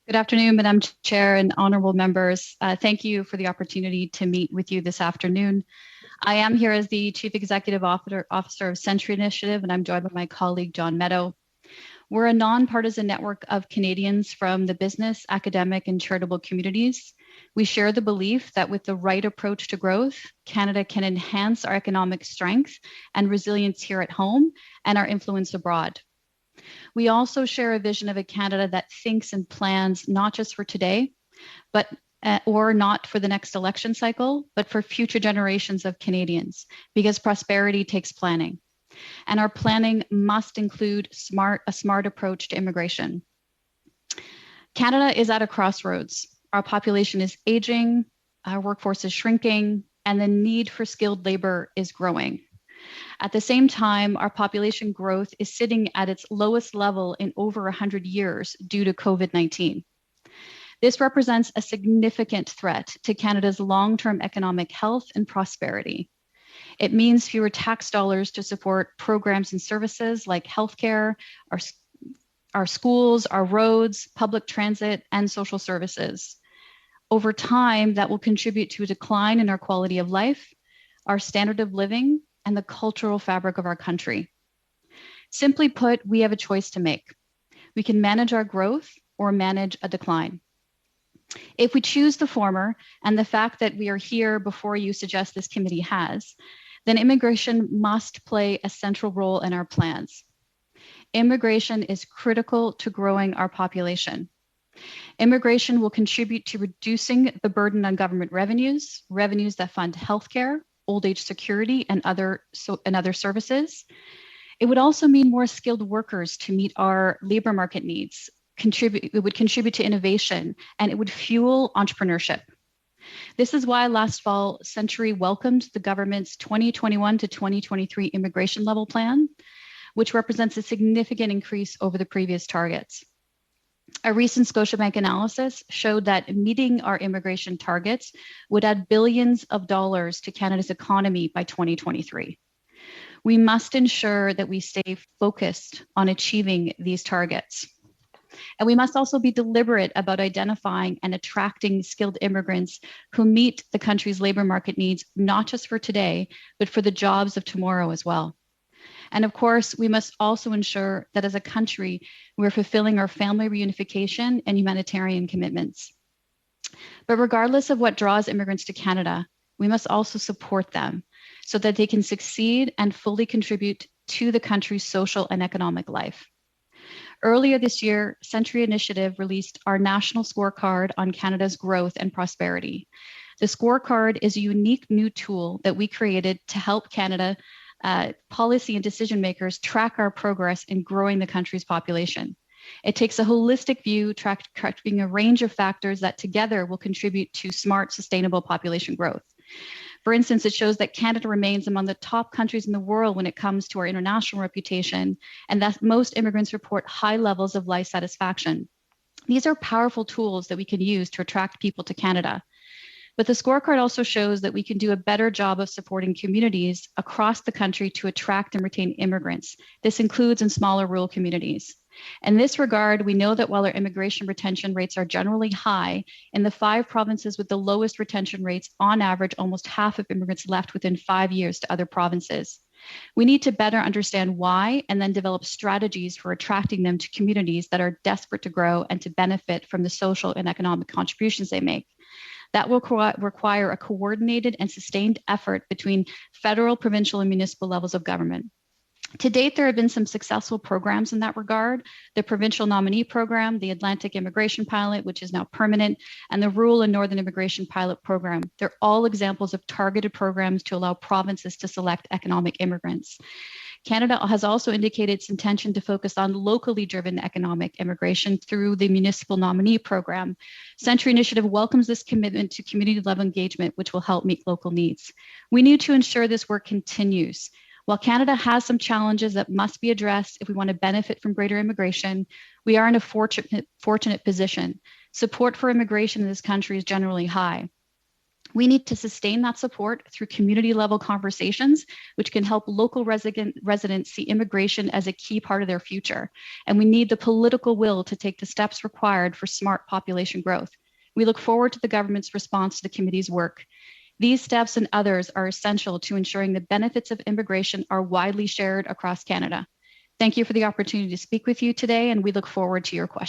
Good afternoon, Madam Chair and honorable members. Thank you for the opportunity to meet with you this afternoon. I am here as the Chief Executive Officer of Century Initiative, and I'm joined by my colleague, John Meadow. We're a nonpartisan network of Canadians from the business, academic, and charitable communities. We share the belief that with the right approach to growth, Canada can enhance our economic strength and resilience here at home and our influence abroad. We also share a vision of a Canada that thinks and plans not just for today, but or not for the next election cycle, but for future generations of Canadians, because prosperity takes planning. And our planning must include a smart approach to immigration. Canada is at a crossroads. Our population is aging, our workforce is shrinking, and the need for skilled labor is growing. At the same time, our population growth is sitting at its lowest level in over 100 years due to COVID-19. This represents a significant threat to Canada's long-term economic health and prosperity. It means fewer tax dollars to support programs and services like healthcare, our schools, our roads, public transit, and social services. Over time, that will contribute to a decline in our quality of life, our standard of living, and the cultural fabric of our country. Simply put, we have a choice to make. We can manage our growth or manage a decline. If we choose the former, and the fact that we are here before you suggest this committee has, then immigration must play a central role in our plans. Immigration is critical to growing our population. Immigration will contribute to reducing the burden on government revenues that fund healthcare, old age security, and other services. It would also mean more skilled workers to meet our labor market needs. It would contribute to innovation, and it would fuel entrepreneurship. This is why last fall, Century welcomed the government's 2021 to 2023 immigration level plan, which represents a significant increase over the previous targets. A recent Scotiabank analysis showed that meeting our immigration targets would add billions of dollars to Canada's economy by 2023. We must ensure that we stay focused on achieving these targets. And we must also be deliberate about identifying and attracting skilled immigrants who meet the country's labor market needs, not just for today, but for the jobs of tomorrow as well. And of course, we must also ensure that as a country, we're fulfilling our family reunification and humanitarian commitments. But regardless of what draws immigrants to Canada, we must also support them so that they can succeed and fully contribute to the country's social and economic life. Earlier this year, Century Initiative released our national scorecard on Canada's growth and prosperity. The scorecard is a unique new tool that we created to help Canada policy and decision makers track our progress in growing the country's population. It takes a holistic view, tracking a range of factors that together will contribute to smart, sustainable population growth. For instance, it shows that Canada remains among the top countries in the world when it comes to our international reputation, and that most immigrants report high levels of life satisfaction. These are powerful tools that we can use to attract people to Canada. But the scorecard also shows that we can do a better job of supporting communities across the country to attract and retain immigrants. This includes in smaller rural communities. In this regard, we know that while our immigration retention rates are generally high, in the 5 provinces with the lowest retention rates, on average, almost half of immigrants left within 5 years to other provinces. We need to better understand why and then develop strategies for attracting them to communities that are desperate to grow and to benefit from the social and economic contributions they make. That will require a coordinated and sustained effort between federal, provincial, and municipal levels of government. To date, there have been some successful programs in that regard. The Provincial Nominee Program, the Atlantic Immigration Pilot, which is now permanent, and the Rural and Northern Immigration Pilot Program. They're all examples of targeted programs to allow provinces to select economic immigrants. Canada has also indicated its intention to focus on locally driven economic immigration through the Municipal Nominee Program. Century Initiative welcomes this commitment to community-level engagement, which will help meet local needs. We need to ensure this work continues. While Canada has some challenges that must be addressed if we want to benefit from greater immigration, we are in a fortunate position. Support for immigration in this country is generally high. We need to sustain that support through community level conversations, which can help local residents see immigration as a key part of their future. And we need the political will to take the steps required for smart population growth. We look forward to the government's response to the committee's work. These steps and others are essential to ensuring the benefits of immigration are widely shared across Canada. Thank you for the opportunity to speak with you today, and we look forward to your questions.